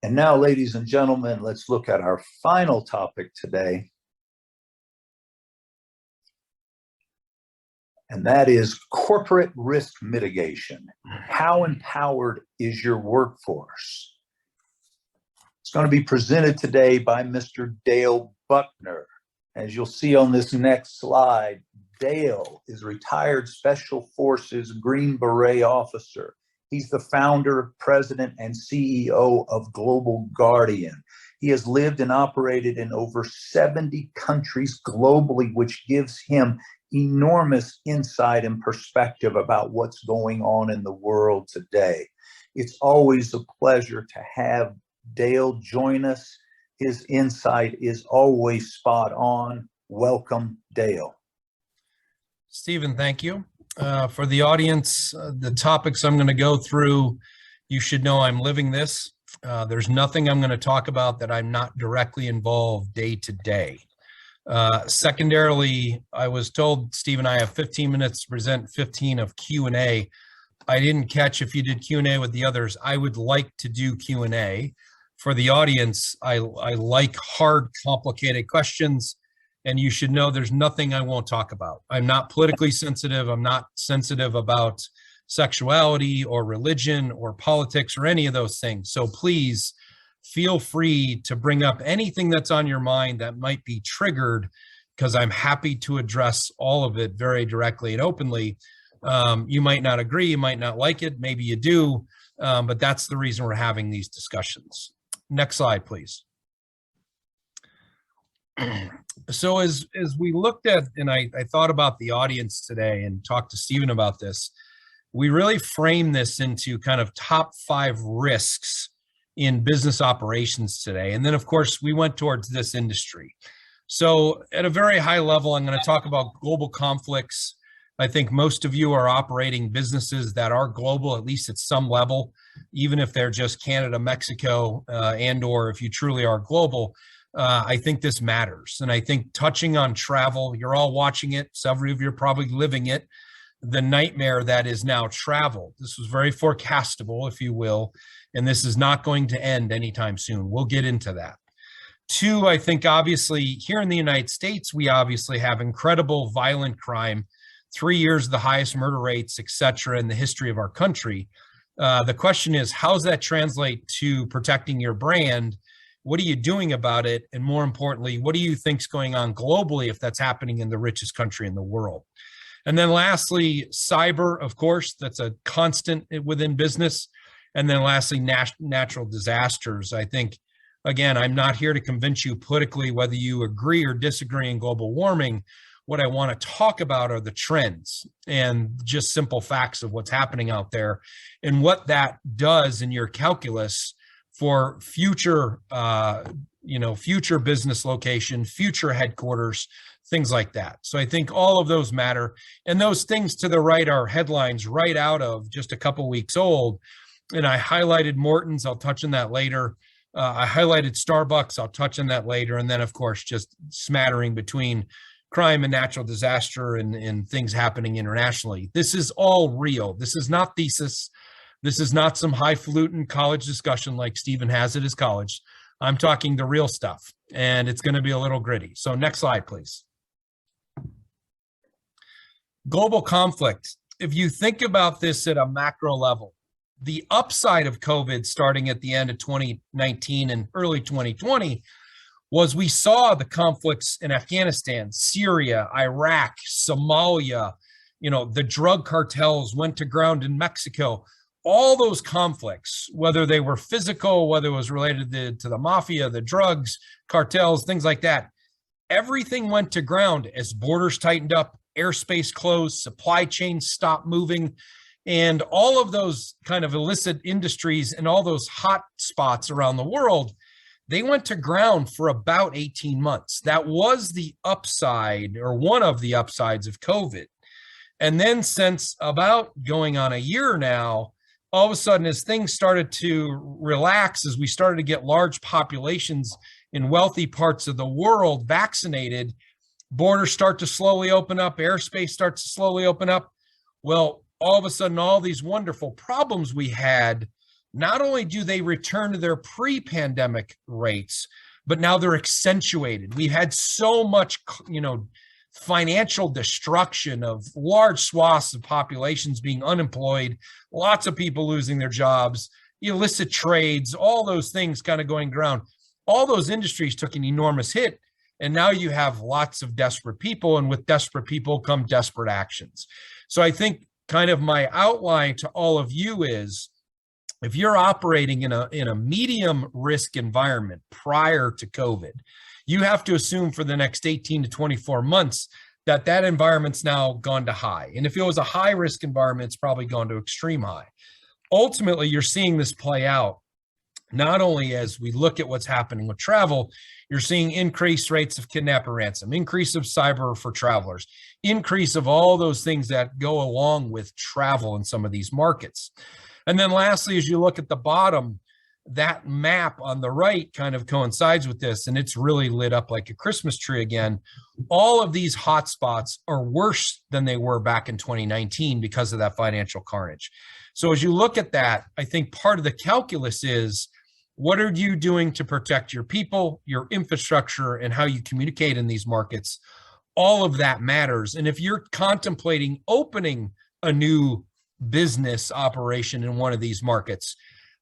And now, ladies and gentlemen, let's look at our final topic today. And that is corporate risk mitigation. How empowered is your workforce? It's going to be presented today by Mr. Dale Buckner. As you'll see on this next slide, Dale is a retired Special Forces Green Beret officer. He's the founder, president, and CEO of Global Guardian. He has lived and operated in over 70 countries globally, which gives him enormous insight and perspective about what's going on in the world today. It's always a pleasure to have Dale join us. His insight is always spot on. Welcome, Dale. Stephen, thank you. For the audience, the topics I'm going to go through, you should know I'm living this. There's nothing I'm going to talk about that I'm not directly involved day to day. Secondarily, I was told, Stephen, I have 15 minutes to present 15 of Q&A. I didn't catch if you did Q&A with the others. I would like to do Q&A. For the audience, I like hard, complicated questions. And you should know there's nothing I won't talk about. I'm not politically sensitive. I'm not sensitive about sexuality or religion or politics or any of those things. So please feel free to bring up anything that's on your mind that might be triggered, because I'm happy to address all of it very directly and openly. You might not agree, you might not like it, maybe you do, but that's the reason we're having these discussions. Next slide, please. So as we looked at, and I thought about the audience today and talked to Stephen about this, we really framed this into kind of top 5 risks in business operations today. And then of course we went towards this industry. So at a very high level, I'm going to talk about global conflicts. I think most of you are operating businesses that are global, at least at some level, even if they're just Canada, Mexico, and or if you truly are global. I think this matters. And I think touching on travel, you're all watching it. Several of you are probably living it. The nightmare that is now travel. This was very forecastable, if you will, and this is not going to end anytime soon. We'll get into that. 2, I think obviously here in the United States, we obviously have incredible violent crime, 3 years of the highest murder rates, et cetera, in the history of our country. The question is, how does that translate to protecting your brand? What are you doing about it? And more importantly, what do you think is going on globally if that's happening in the richest country in the world? And then lastly, cyber, of course, that's a constant within business. And then lastly, natural disasters. I think, again, I'm not here to convince you politically whether you agree or disagree in global warming. What I want to talk about are the trends and just simple facts of what's happening out there and what that does in your calculus for future, future business location, future headquarters, things like that. So I think all of those matter. And those things to the right are headlines right out of just a couple weeks old. And I highlighted Morton's, I'll touch on that later. I highlighted Starbucks, I'll touch on that later. And then of course, just smattering between crime and natural disaster and things happening internationally. This is all real. This is not thesis. This is not some highfalutin college discussion like Stephen has at his college. I'm talking the real stuff, and it's going to be a little gritty. So next slide, please. Global conflict. If you think about this at a macro level, the upside of COVID starting at the end of 2019 and early 2020 was we saw the conflicts in Afghanistan, Syria, Iraq, Somalia, the drug cartels went to ground in Mexico. All those conflicts, whether they were physical, whether it was related to the mafia, the drugs, cartels, things like that, everything went to ground as borders tightened up, airspace closed, supply chains stopped moving, and all of those kind of illicit industries and all those hot spots around the world, they went to ground for about 18 months. That was the upside, or one of the upsides of COVID. And then since about going on a year now, all of a sudden, as things started to relax, as we started to get large populations in wealthy parts of the world vaccinated, borders start to slowly open up, airspace starts to slowly open up. Well, all of a sudden, all these wonderful problems we had not only do they return to their pre-pandemic rates, but now they're accentuated. We've had so much, financial destruction of large swaths of populations being unemployed, lots of people losing their jobs, illicit trades, all those things kind of going around. All those industries took an enormous hit. And now you have lots of desperate people, and with desperate people come desperate actions. So I think kind of my outline to all of you is, if you're operating in a medium risk environment prior to COVID, you have to assume for the next 18 to 24 months that that environment's now gone to high. And if it was a high risk environment, it's probably gone to extreme high. Ultimately, you're seeing this play out not only as we look at what's happening with travel. You're seeing increased rates of kidnap and ransom, increase of cyber for travelers, increase of all those things that go along with travel in some of these markets. And then lastly, as you look at the bottom, that map on the right kind of coincides with this, and it's really lit up like a Christmas tree again. All of these hotspots are worse than they were back in 2019 because of that financial carnage. So as you look at that, I think part of the calculus is, what are you doing to protect your people, your infrastructure, and how you communicate in these markets? All of that matters. And if you're contemplating opening a new business operation in one of these markets,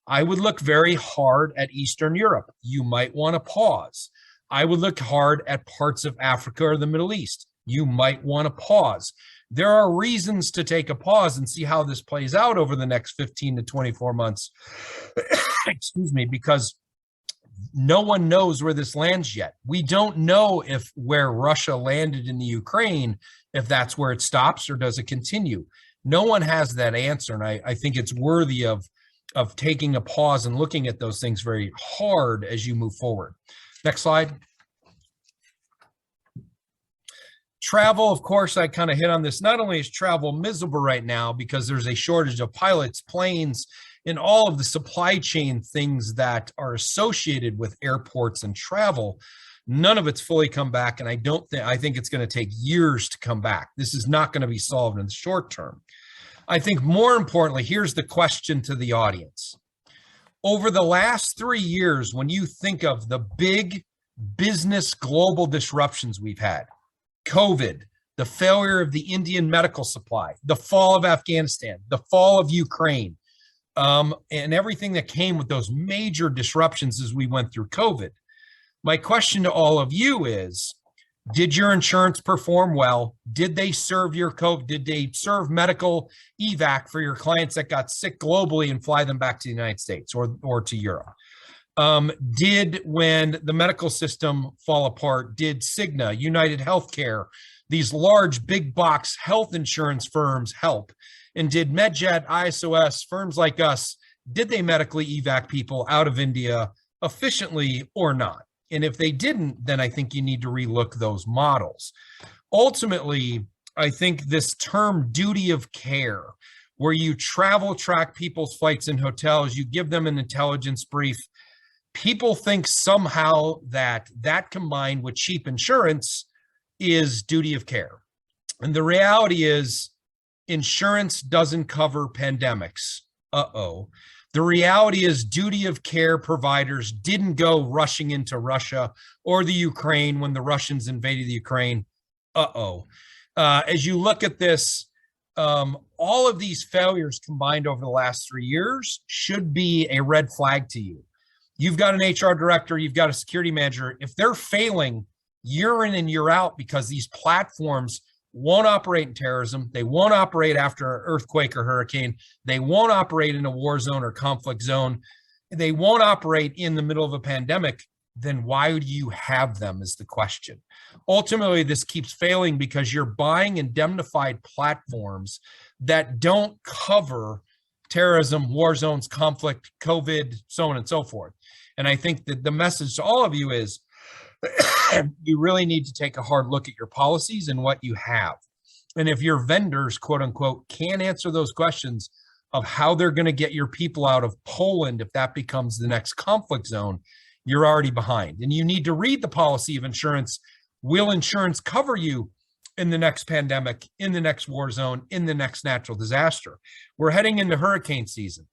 I would look very hard at Eastern Europe. You might want to pause. I would look hard at parts of Africa or the Middle East. You might want to pause. There are reasons to take a pause and see how this plays out over the next 15 to 24 months. Excuse me, because no one knows where this lands yet. We don't know if where Russia landed in the Ukraine, if that's where it stops or does it continue. No one has that answer. And I think it's worthy of taking a pause and looking at those things very hard as you move forward. Next slide. Travel, of course, I kind of hit on this. Not only is travel miserable right now because there's a shortage of pilots, planes, and all of the supply chain things that are associated with airports and travel, none of it's fully come back. And I think it's going to take years to come back. This is not going to be solved in the short term. I think more importantly, here's the question to the audience. Over the last 3 years, when you think of the big business global disruptions we've had, COVID, the failure of the Indian medical supply, the fall of Afghanistan, the fall of Ukraine, and everything that came with those major disruptions as we went through COVID. My question to all of you is, did your insurance perform well? Did they serve your COVID? Did they serve medical evac for your clients that got sick globally and fly them back to the United States or to Europe? Did, when the medical system fall apart, did Cigna, United Healthcare, these large big box health insurance firms help? And did MedJet, ISOS, firms like us, did they medically evac people out of India efficiently or not? And if they didn't, then I think you need to relook those models. Ultimately, I think this term duty of care, where you travel track people's flights and hotels, you give them an intelligence brief, people think somehow that combined with cheap insurance is duty of care. And the reality is insurance doesn't cover pandemics. The reality is duty of care providers didn't go rushing into Russia or the Ukraine when the Russians invaded the Ukraine. As you look at this, all of these failures combined over the last 3 years should be a red flag to you. You've got an HR director, you've got a security manager. If they're failing year in and year out because these platforms won't operate in terrorism, they won't operate after an earthquake or hurricane, they won't operate in a war zone or conflict zone, they won't operate in the middle of a pandemic, then why do you have them is the question. Ultimately, this keeps failing because you're buying indemnified platforms that don't cover terrorism, war zones, conflict, COVID, so on and so forth. And I think that the message to all of you is you really need to take a hard look at your policies and what you have. And if your vendors, quote unquote, can't answer those questions of how they're going to get your people out of Poland if that becomes the next conflict zone, you're already behind. And you need to read the policy of insurance. Will insurance cover you in the next pandemic, in the next war zone, in the next natural disaster? We're heading into hurricane season.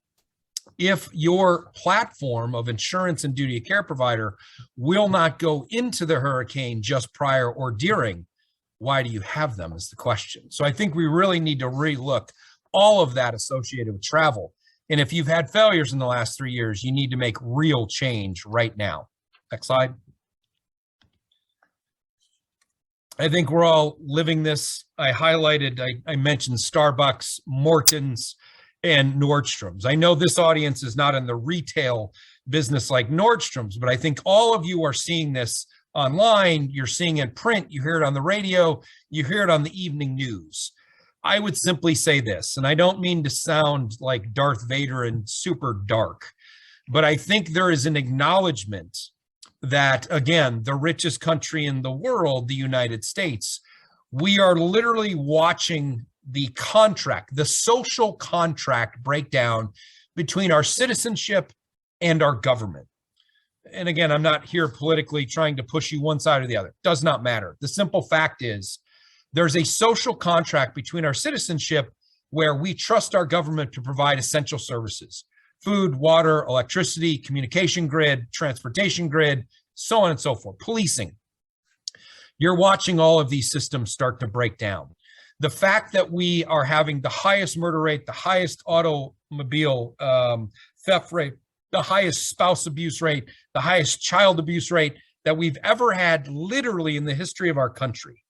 if your platform of insurance and duty of care provider will not go into the hurricane just prior or during, why do you have them is the question. So I think we really need to relook all of that associated with travel. And if you've had failures in the last 3 years, you need to make real change right now. Next slide. I think we're all living this. I mentioned Starbucks, Morton's, and Nordstrom's. I know this audience is not in the retail business like Nordstrom's, but I think all of you are seeing this online. You're seeing it in print, you hear it on the radio, you hear it on the evening news. I would simply say this, and I don't mean to sound like Darth Vader and super dark, but I think there is an acknowledgement that, again, the richest country in the world, the United States, we are literally watching the contract, the social contract breakdown between our citizenship and our government. And again, I'm not here politically trying to push you one side or the other. Does not matter. The simple fact is there's a social contract between our citizenship where we trust our government to provide essential services: food, water, electricity, communication grid, transportation grid, so on and so forth, policing. You're watching all of these systems start to break down. The fact that we are having the highest murder rate, the highest automobile theft rate, the highest spouse abuse rate, the highest child abuse rate that we've ever had literally in the history of our country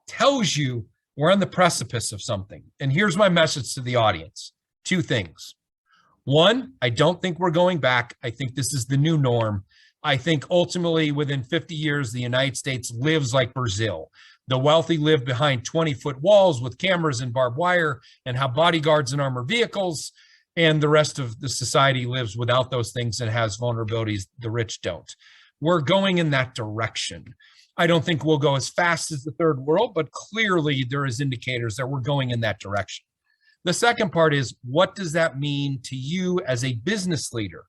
tells you we're on the precipice of something. And here's my message to the audience. 2 things. 1, I don't think we're going back. I think this is the new norm. I think ultimately within 50 years, the United States lives like Brazil. The wealthy live behind 20-foot walls with cameras and barbed wire and have bodyguards and armored vehicles. And the rest of the society lives without those things and has vulnerabilities the rich don't. We're going in that direction. I don't think we'll go as fast as the third world, but clearly there is indicators that we're going in that direction. The second part is, what does that mean to you as a business leader?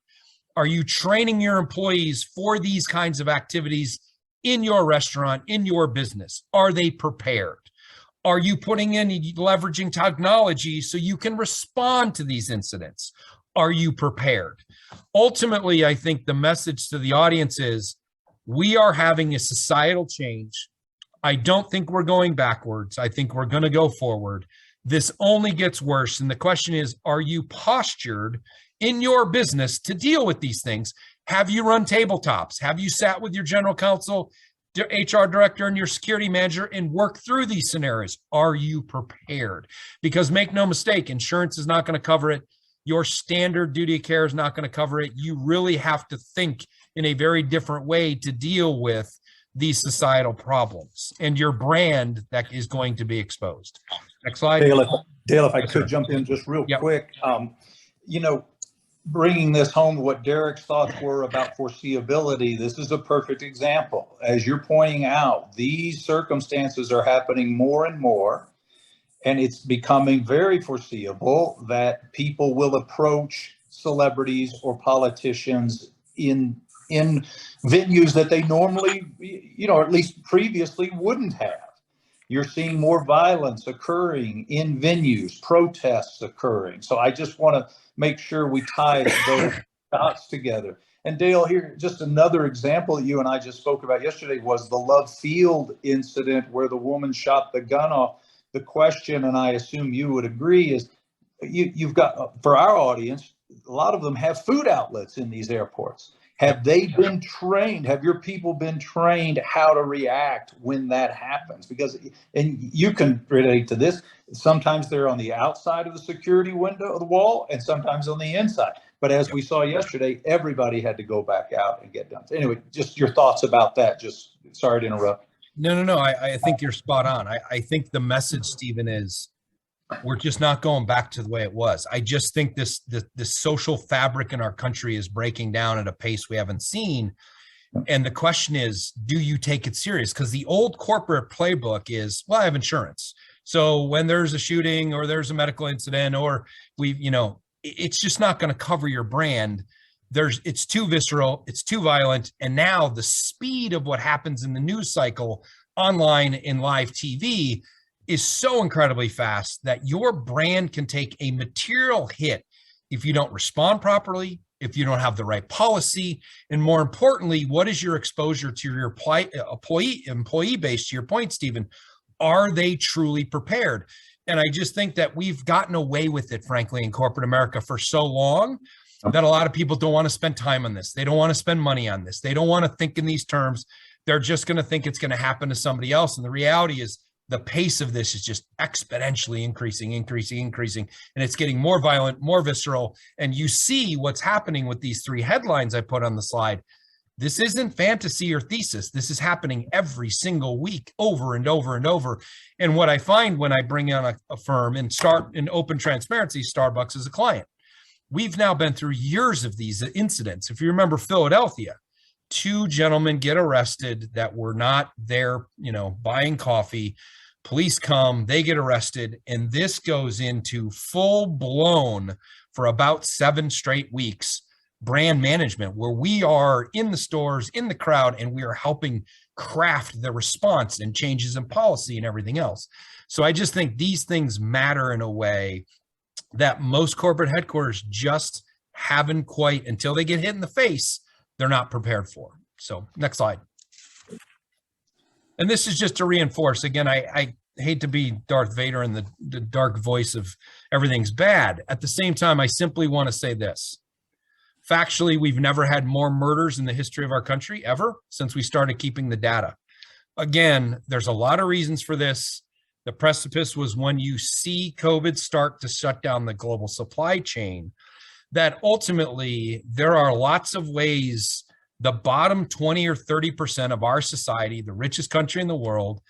Are you training your employees for these kinds of activities in your restaurant, in your business? Are they prepared? Are you putting in leveraging technology so you can respond to these incidents? Are you prepared? Ultimately, I think the message to the audience is we are having a societal change. I don't think we're going backwards. I think we're going to go forward. This only gets worse. And the question is, are you postured in your business to deal with these things? Have you run tabletops? Have you sat with your general counsel, HR director, and your security manager and work through these scenarios? Are you prepared? Because make no mistake, insurance is not going to cover it. Your standard duty of care is not going to cover it. You really have to think in a very different way to deal with these societal problems and your brand that is going to be exposed. Next slide. Dale, if I could jump in just real quick. Bringing this home, what Derek's thoughts were about foreseeability, this is a perfect example. As you're pointing out, these circumstances are happening more and more, and it's becoming very foreseeable that people will approach celebrities or politicians in venues that they normally, or at least previously wouldn't have. You're seeing more violence occurring in venues, protests occurring. So I just want to make sure we tie those dots together. And Dale, here, just another example that you and I just spoke about yesterday was the Love Field incident where the woman shot the gun off. The question, and I assume you would agree, is you've got, for our audience, a lot of them have food outlets in these airports. Have they been trained? Have your people been trained how to react when that happens? Because, and you can relate to this, sometimes they're on the outside of the security window of the wall and sometimes on the inside. But as we saw yesterday, everybody had to go back out and get done. Anyway, just your thoughts about that. Just sorry to interrupt. No. I think you're spot on. I think the message, Stephen, is we're just not going back to the way it was. I just think this social fabric in our country is breaking down at a pace we haven't seen. And the question is, do you take it serious? Because the old corporate playbook is, well, I have insurance. So when there's a shooting or there's a medical incident or it's just not going to cover your brand. It's too visceral, it's too violent. And now the speed of what happens in the news cycle online in live TV is so incredibly fast that your brand can take a material hit if you don't respond properly, if you don't have the right policy, and more importantly, what is your exposure to your employee base? To your point, Stephen, are they truly prepared? And I just think that we've gotten away with it, frankly, in corporate America for so long that a lot of people don't want to spend time on this. They don't want to spend money on this. They don't want to think in these terms. They're just going to think it's going to happen to somebody else. And the reality is the pace of this is just exponentially increasing, and it's getting more violent, more visceral. And you see what's happening with these three headlines I put on the slide. This isn't fantasy or thesis. This is happening every single week, over and over and over. And what I find when I bring on a firm and start in open transparency, Starbucks is a client. We've now been through years of these incidents. If you remember Philadelphia, 2 gentlemen get arrested that were not there, buying coffee. Police come, they get arrested, and this goes into full blown for about 7 straight weeks brand management, where we are in the stores, in the crowd, and we are helping craft the response and changes in policy and everything else. So I just think these things matter in a way that most corporate headquarters just haven't quite, until they get hit in the face, they're not prepared for. So next slide. And this is just to reinforce, again, I hate to be Darth Vader and the dark voice of everything's bad. At the same time, I simply want to say this. Factually, we've never had more murders in the history of our country ever since we started keeping the data. Again, there's a lot of reasons for this. The precipice was when you see COVID start to shut down the global supply chain, that ultimately there are lots of ways the bottom 20 or 30% of our society, the richest country in the world,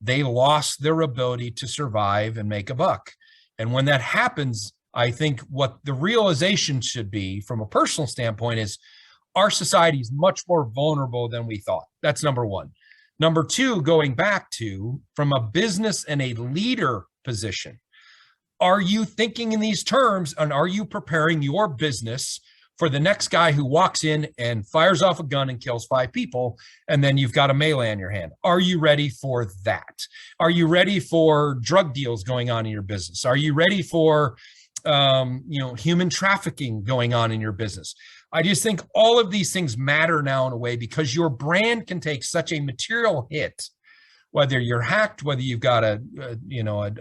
they lost their ability to survive and make a buck. And when that happens, I think what the realization should be from a personal standpoint is our society is much more vulnerable than we thought. That's number one. Number two, going back to from a business and a leader position, are you thinking in these terms, and are you preparing your business for the next guy who walks in and fires off a gun and kills 5 people, and then you've got a melee in your hand? Are you ready for that? Are you ready for drug deals going on in your business? Are you ready for human trafficking going on in your business? I just think all of these things matter now in a way, because your brand can take such a material hit, whether you're hacked, whether you've got a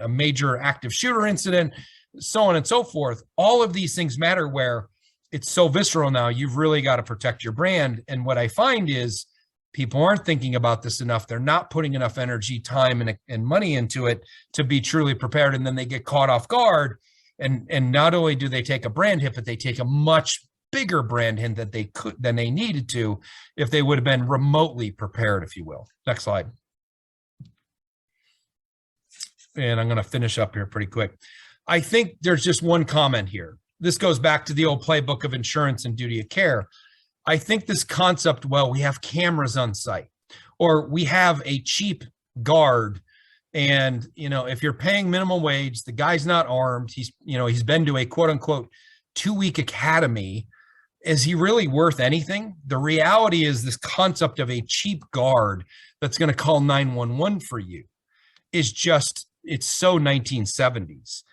major active shooter incident, so on and so forth. All of these things matter where it's so visceral now. You've really got to protect your brand. And what I find is people aren't thinking about this enough. They're not putting enough energy, time, and money into it to be truly prepared. And then they get caught off guard. And not only do they take a brand hit, but they take a much bigger brand hit than they needed to if they would have been remotely prepared, if you will. Next slide. And I'm going to finish up here pretty quick. I think there's just one comment here. This goes back to the old playbook of insurance and duty of care. I think this concept, we have cameras on site, or we have a cheap guard. And, if you're paying minimum wage, the guy's not armed, he's been to a quote unquote 2-week academy. Is he really worth anything? The reality is this concept of a cheap guard that's going to call 911 for you is just, it's so 1970s.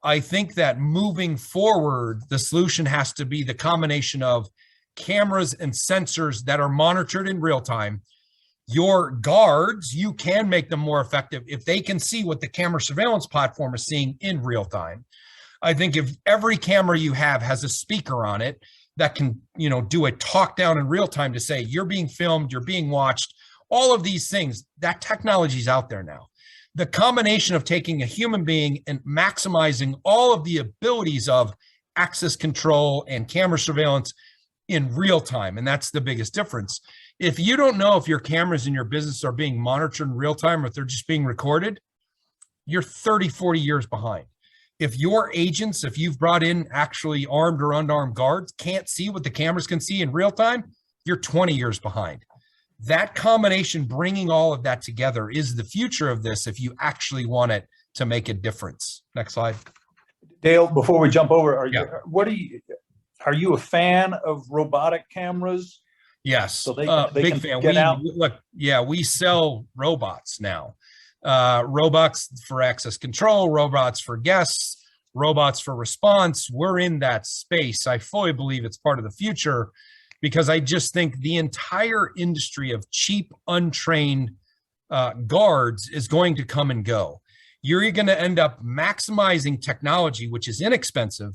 I think that moving forward, the solution has to be the combination of cameras and sensors that are monitored in real time. Your guards, you can make them more effective if they can see what the camera surveillance platform is seeing in real time. I think if every camera you have has a speaker on it that can, do a talk down in real time to say, you're being filmed, you're being watched, all of these things, that technology is out there now. The combination of taking a human being and maximizing all of the abilities of access control and camera surveillance in real time. And that's the biggest difference. If you don't know if your cameras in your business are being monitored in real time or if they're just being recorded, you're 30, 40 years behind. If your agents, if you've brought in actually armed or unarmed guards, can't see what the cameras can see in real time, you're 20 years behind. That combination, bringing all of that together, is the future of this if you actually want it to make a difference. Next slide. Dale, before we jump over, are you a fan of robotic cameras? Yes, so they big can fan. Get out. We sell robots now. Robots for access control, robots for guests, robots for response. We're in that space. I fully believe it's part of the future because I just think the entire industry of cheap, untrained guards is going to come and go. You're going to end up maximizing technology, which is inexpensive,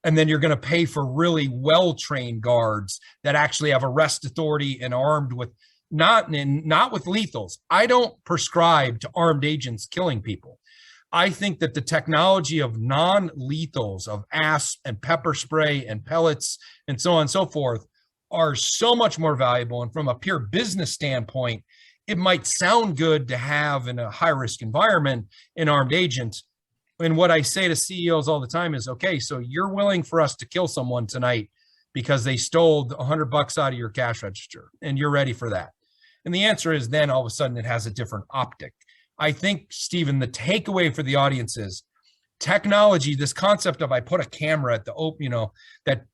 and then you're going to pay for really well-trained guards that actually have arrest authority and armed with not with lethals. I don't prescribe to armed agents killing people. I think that the technology of non-lethals, of ASP and pepper spray and pellets and so on and so forth are so much more valuable. And from a pure business standpoint, it might sound good to have in a high-risk environment an armed agent. And what I say to CEOs all the time is, okay, so you're willing for us to kill someone tonight because they stole $100 out of your cash register and you're ready for that. And the answer is then all of a sudden it has a different optic. I think, Stephen, the takeaway for the audience is technology, this concept of I put a camera at the that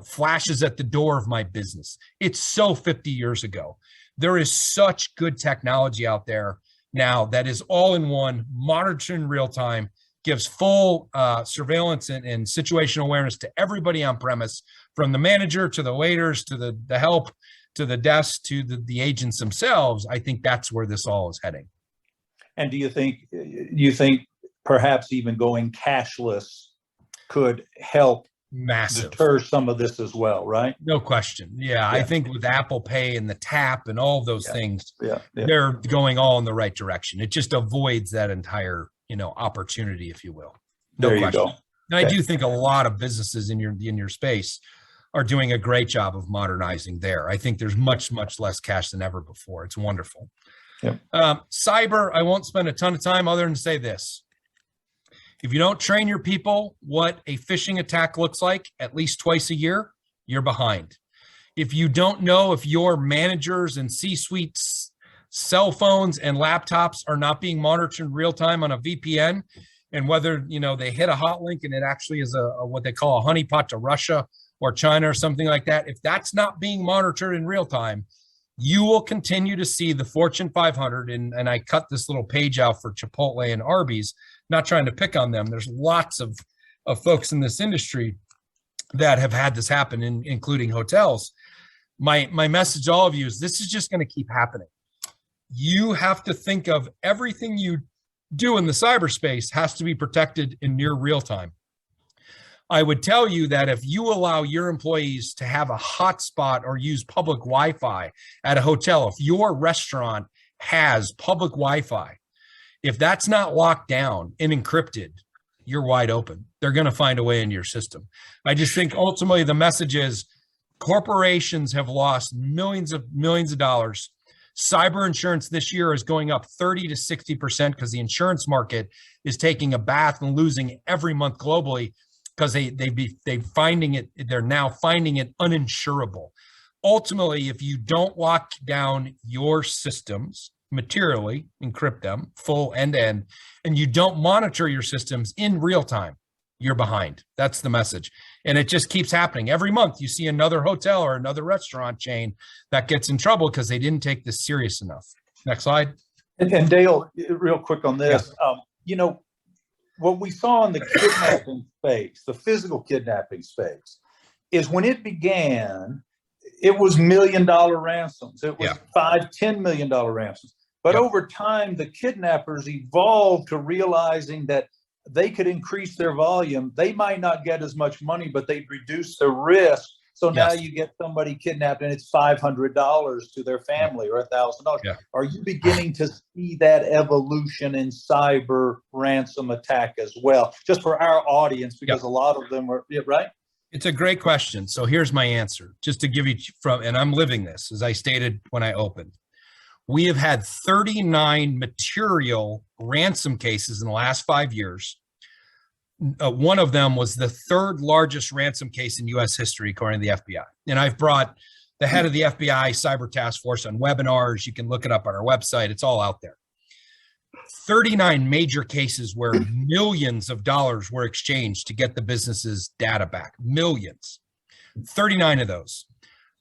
flashes at the door of my business. It's so 50 years ago. There is such good technology out there now that is all in one, monitored in real time, gives full surveillance and situational awareness to everybody on premise, from the manager to the waiters to the help to the desk to the agents themselves. I think that's where this all is heading. And do you think perhaps even going cashless could help deter some of this as well, right? No question. Yeah, I think with Apple Pay and the tap and all of those things, they're going all in the right direction. It just avoids that entire, opportunity, if you will. No there question. You go. And I do think a lot of businesses in your space are doing a great job of modernizing there. I think there's much, much less cash than ever before. It's wonderful. Yep. Cyber, I won't spend a ton of time other than to say this. If you don't train your people what a phishing attack looks like at least twice a year, you're behind. If you don't know if your managers and C-suites cell phones and laptops are not being monitored in real time on a VPN, and whether they hit a hot link and it actually is a what they call a honeypot to Russia or China or something like that, if that's not being monitored in real time, you will continue to see the Fortune 500, and I cut this little page out for Chipotle and Arby's, not trying to pick on them. There's lots of folks in this industry that have had this happen, including hotels. My message to all of you is this is just going to keep happening. You have to think of everything you do in the cyberspace has to be protected in near real time. I would tell you that if you allow your employees to have a hotspot or use public Wi-Fi at a hotel, if your restaurant has public Wi-Fi, if that's not locked down and encrypted, you're wide open. They're going to find a way into your system. I just think ultimately the message is corporations have lost millions of dollars. Cyber insurance this year is going up 30 to 60% because the insurance market is taking a bath and losing every month globally because they're now finding it uninsurable. Ultimately, if you don't lock down your systems materially, encrypt them full end-to-end, and you don't monitor your systems in real time, you're behind. That's the message. And it just keeps happening. Every month you see another hotel or another restaurant chain that gets in trouble because they didn't take this serious enough. Next slide. And Dale, real quick on this, what we saw in the kidnapping space, the physical kidnapping space, is when it began, it was $1 million ransoms. It was $5-10 million ransoms. But over time, the kidnappers evolved to realizing that they could increase their volume. They might not get as much money, but they'd reduce the risk. So now you get somebody kidnapped and it's $500 to their family or $1,000. Yeah. Are you beginning to see that evolution in cyber ransom attack as well? Just for our audience, because a lot of them are, right? It's a great question. So here's my answer, just to give you and I'm living this, as I stated when I opened. We have had 39 material ransom cases in the last 5 years. One of them was the third largest ransom case in U.S. history, according to the FBI. And I've brought the head of the FBI Cyber Task Force on webinars. You can look it up on our website. It's all out there. 39 major cases where millions of dollars were exchanged to get the business's data back. Millions. 39 of those.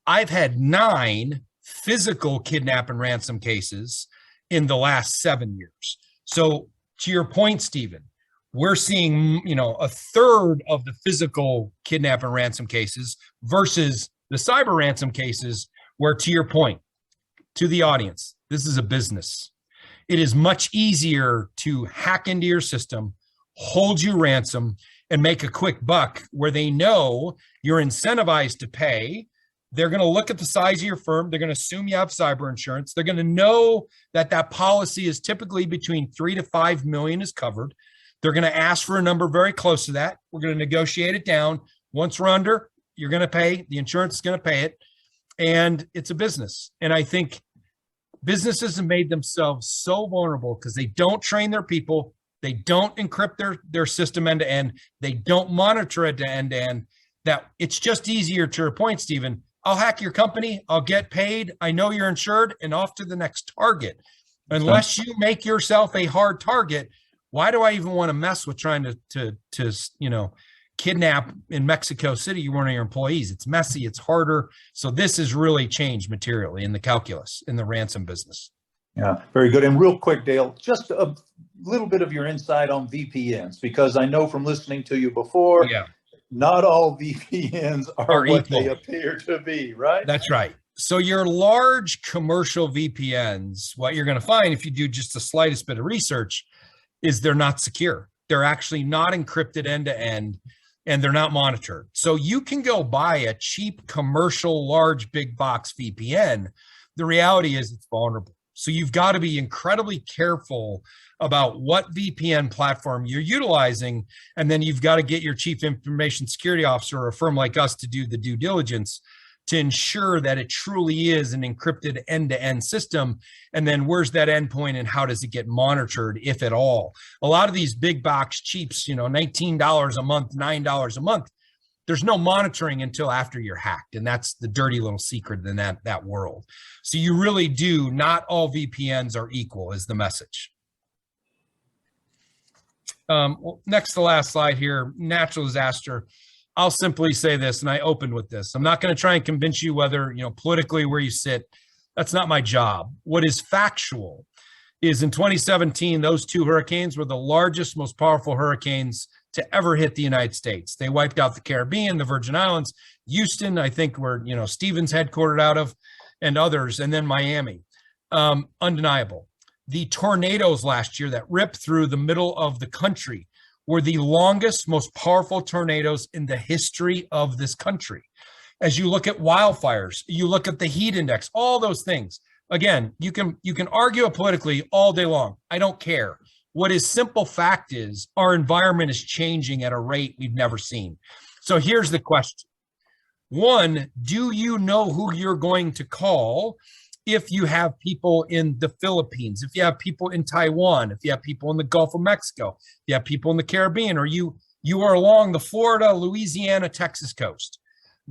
I've had 9 physical kidnap and ransom cases in the last 7 years. So to your point, Stephen, we're seeing, a third of the physical kidnap and ransom cases versus the cyber ransom cases, where, to your point, to the audience, this is a business. It is much easier to hack into your system, hold you ransom, and make a quick buck where they know you're incentivized to pay. They're going to look at the size of your firm. They're going to assume you have cyber insurance. They're going to know that policy is typically between 3 to 5 million is covered. They're going to ask for a number very close to that. We're going to negotiate it down. Once we're under, you're going to pay. The insurance is going to pay it. And it's a business. And I think businesses have made themselves so vulnerable because they don't train their people. They don't encrypt their system end to end. They don't monitor it to end to end. That it's just easier, to your point, Stephen. I'll hack your company. I'll get paid. I know you're insured, and off to the next target. Unless you make yourself a hard target, why do I even want to mess with trying to kidnap in Mexico City one of your employees? It's messy. It's harder. So this has really changed materially in the calculus in the ransom business. Yeah, very good. And real quick, Dale, just a little bit of your insight on VPNs, because I know from listening to you before, not all VPNs are what equal. they appear to be, right? That's right. So your large commercial VPNs, what you're going to find if you do just the slightest bit of research, is they're not secure. They're actually not encrypted end to end, and they're not monitored. So you can go buy a cheap commercial large big box VPN. The reality is it's vulnerable. So you've got to be incredibly careful about what VPN platform you're utilizing. And then you've got to get your chief information security officer or a firm like us to do the due diligence to ensure that it truly is an encrypted end-to-end system. And then where's that endpoint and how does it get monitored, if at all? A lot of these big box cheaps, $19 a month, $9 a month, there's no monitoring until after you're hacked. And that's the dirty little secret in that world. So you really do, not all VPNs are equal is the message. Next to last slide here, natural disaster. I'll simply say this, and I opened with this. I'm not going to try and convince you whether, politically where you sit. That's not my job. What is factual is in 2017, those two hurricanes were the largest, most powerful hurricanes to ever hit the United States. They wiped out the Caribbean, the Virgin Islands, Houston, I think where, Stevens headquartered out of, and others, and then Miami. Undeniable. The tornadoes last year that ripped through the middle of the country were the longest, most powerful tornadoes in the history of this country. As you look at wildfires, you look at the heat index, all those things. Again, you can argue it politically all day long. I don't care. What is simple fact is our environment is changing at a rate we've never seen. So here's the question. One, do you know who you're going to call if you have people in the Philippines, if you have people in Taiwan, if you have people in the Gulf of Mexico, if you have people in the Caribbean, or you are along the Florida, Louisiana, Texas coast?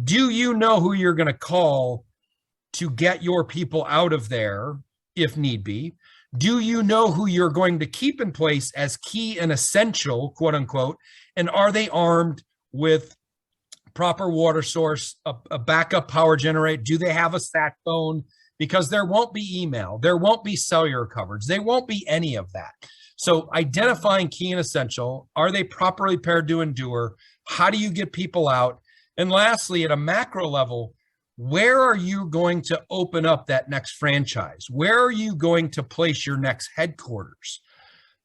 Do you know who you're going to call to get your people out of there if need be? Do you know who you're going to keep in place as key and essential, quote unquote? And are they armed with proper water source, a backup power generator? Do they have a sat phone? Because there won't be email, there won't be cellular coverage, there won't be any of that. So identifying key and essential, are they properly prepared to endure? How do you get people out? And lastly, at a macro level, where are you going to open up that next franchise? Where are you going to place your next headquarters?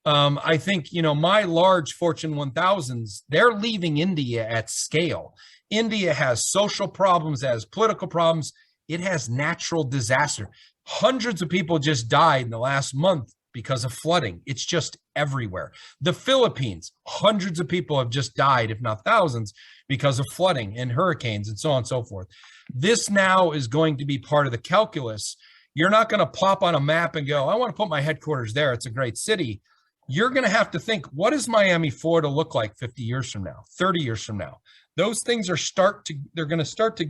I think, my large Fortune 1000s, they're leaving India at scale. India has social problems, has political problems. It has natural disaster. Hundreds of people just died in the last month because of flooding. It's just everywhere. The Philippines, hundreds of people have just died, if not thousands, because of flooding and hurricanes and so on and so forth. This now is going to be part of the calculus. You're not going to plop on a map and go, I want to put my headquarters there. It's a great city. You're going to have to think, what does Miami, Florida look like 50 years from now, 30 years from now? Those things they're going to start to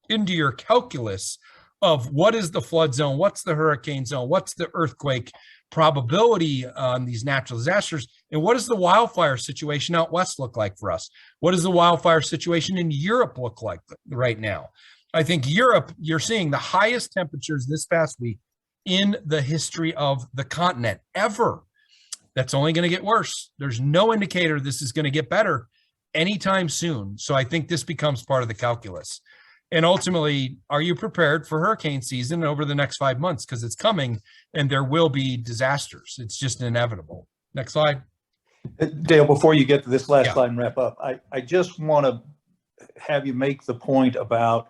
into your calculus of what is the flood zone, what's the hurricane zone, what's the earthquake probability on these natural disasters, and what does the wildfire situation out west look like for us? What does the wildfire situation in Europe look like right now? I think Europe, you're seeing the highest temperatures this past week in the history of the continent ever. That's only going to get worse. There's no indicator this is going to get better anytime soon. So I think this becomes part of the calculus. And ultimately, are you prepared for hurricane season over the next 5 months? Because it's coming and there will be disasters. It's just inevitable. Next slide. Dale, before you get to this last Yeah. slide and wrap up, I just want to have you make the point about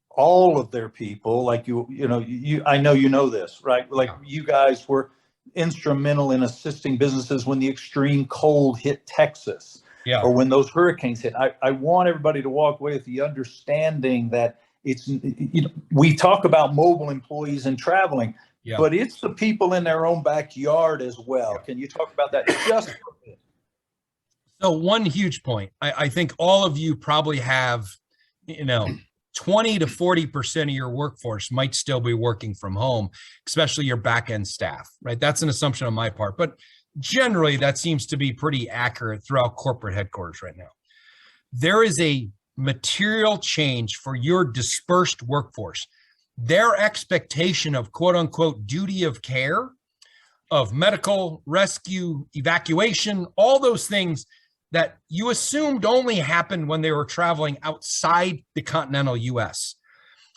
all of their people. Like I know you know this, right? Like you guys were instrumental in assisting businesses when the extreme cold hit Texas. Yeah. Or when those hurricanes hit. I want everybody to walk away with the understanding that it's, we talk about mobile employees and traveling, but it's the people in their own backyard as well. Can you talk about that just a bit? So one huge point, I think all of you probably have, 20 to 40% of your workforce might still be working from home, especially your back end staff, right? That's an assumption on my part, but generally that seems to be pretty accurate throughout corporate headquarters right now. There is a material change for your dispersed workforce. Their expectation of quote unquote duty of care, of medical, rescue, evacuation, all those things that you assumed only happened when they were traveling outside the continental US.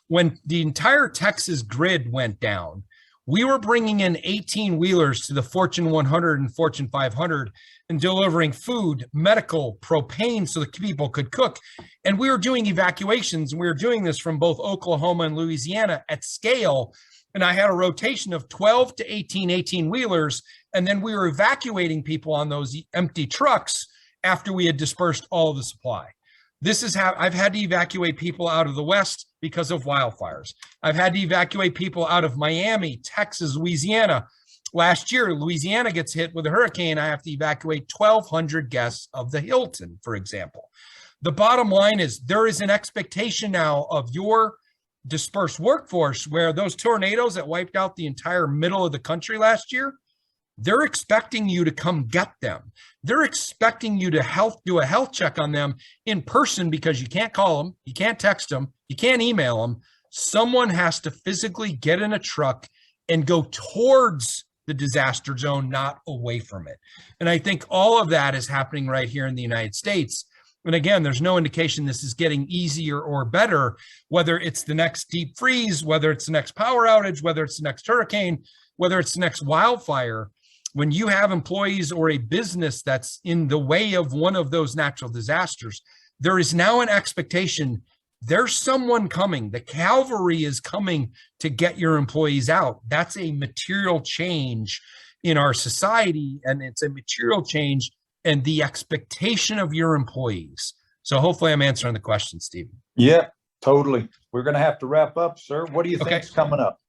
When the entire Texas grid went down, we were bringing in 18-wheelers to the Fortune 100 and Fortune 500 and delivering food, medical, propane so that people could cook. And we were doing evacuations. And we were doing this from both Oklahoma and Louisiana at scale. And I had a rotation of 12 to 18-wheelers. And then we were evacuating people on those empty trucks after we had dispersed all of the supply. This is how I've had to evacuate people out of the West because of wildfires. I've had to evacuate people out of Miami, Texas, Louisiana. Last year, Louisiana gets hit with a hurricane. I have to evacuate 1,200 guests of the Hilton, for example. The bottom line is there is an expectation now of your dispersed workforce where those tornadoes that wiped out the entire middle of the country last year, they're expecting you to come get them. They're expecting you to do a health check on them in person because you can't call them, you can't text them, you can't email them. Someone has to physically get in a truck and go towards the disaster zone, not away from it. And I think all of that is happening right here in the United States. And again, there's no indication this is getting easier or better, whether it's the next deep freeze, whether it's the next power outage, whether it's the next hurricane, whether it's the next wildfire. When you have employees or a business that's in the way of one of those natural disasters, there is now an expectation there's someone coming. The cavalry is coming to get your employees out. That's a material change in our society, and it's a material change in the expectation of your employees. So hopefully I'm answering the question, Stephen. Yeah, totally. We're going to have to wrap up, sir. What do you think's coming up?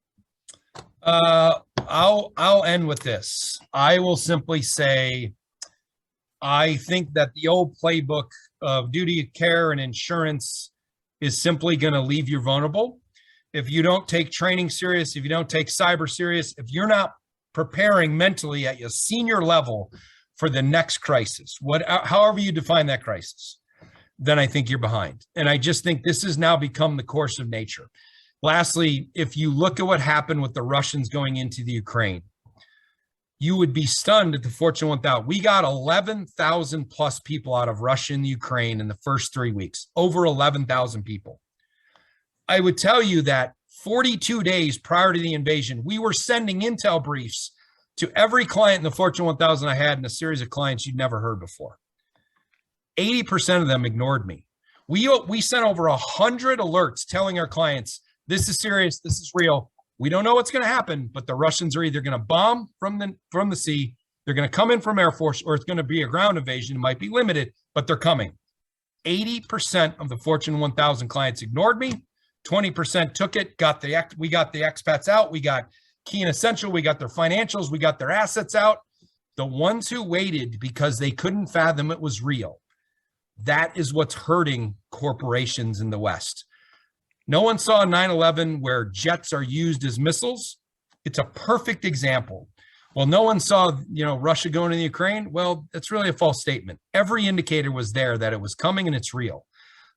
I'll end with this. I will simply say, I think that the old playbook of duty of care and insurance is simply going to leave you vulnerable. If you don't take training serious, if you don't take cyber serious, if you're not preparing mentally at your senior level for the next crisis, however you define that crisis, then I think you're behind. And I just think this has now become the course of nature. Lastly, if you look at what happened with the Russians going into the Ukraine, you would be stunned at the Fortune 1000. We got 11,000 plus people out of Russia and Ukraine in the first 3 weeks, over 11,000 people. I would tell you that 42 days prior to the invasion, we were sending intel briefs to every client in the Fortune 1000 I had, in a series of clients you'd never heard before. 80% of them ignored me. We sent over 100 alerts telling our clients, this is serious, this is real. We don't know what's going to happen, but the Russians are either going to bomb from the sea, they're going to come in from Air Force, or it's going to be a ground invasion. It might be limited, but they're coming. 80% of the Fortune 1000 clients ignored me. 20% took it, we got the expats out, we got key and essential, we got their financials, we got their assets out. The ones who waited because they couldn't fathom it was real, that is what's hurting corporations in the West. No one saw 9/11 where jets are used as missiles. It's a perfect example. Well, no one saw, Russia going into Ukraine. Well, that's really a false statement. Every indicator was there that it was coming and it's real.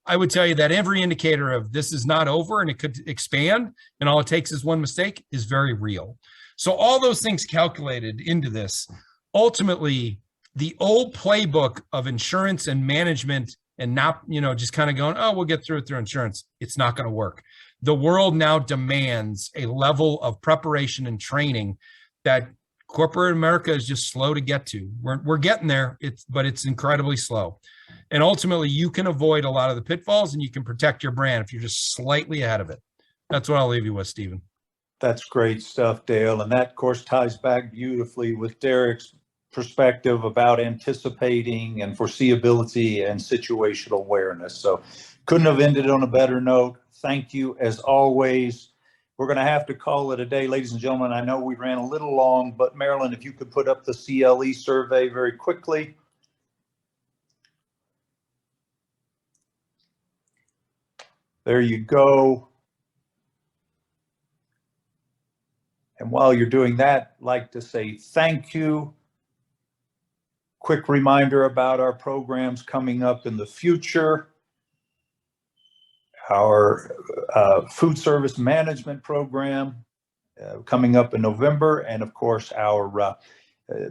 I would tell you that every indicator of this is not over and it could expand and all it takes is one mistake is very real. So all those things calculated into this, ultimately the old playbook of insurance and management and not, just kind of going, oh, we'll get through it through insurance. It's not going to work. The world now demands a level of preparation and training that corporate America is just slow to get to. We're getting there, but it's incredibly slow. And ultimately, you can avoid a lot of the pitfalls and you can protect your brand if you're just slightly ahead of it. That's what I'll leave you with, Stephen. That's great stuff, Dale. And that, of course, ties back beautifully with Derek's perspective about anticipating and foreseeability and situational awareness. So couldn't have ended on a better note. Thank you, as always. We're going to have to call it a day, ladies and gentlemen. I know we ran a little long, but Marilyn, if you could put up the CLE survey very quickly. There you go. And while you're doing that, I'd like to say thank you. Quick reminder about our programs coming up in the future. Our food service management program coming up in November, and of course our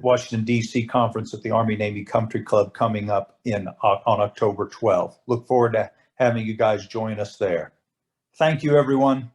Washington, D.C. conference at the Army Navy Country Club coming up on October 12th. Look forward to having you guys join us there. Thank you, everyone.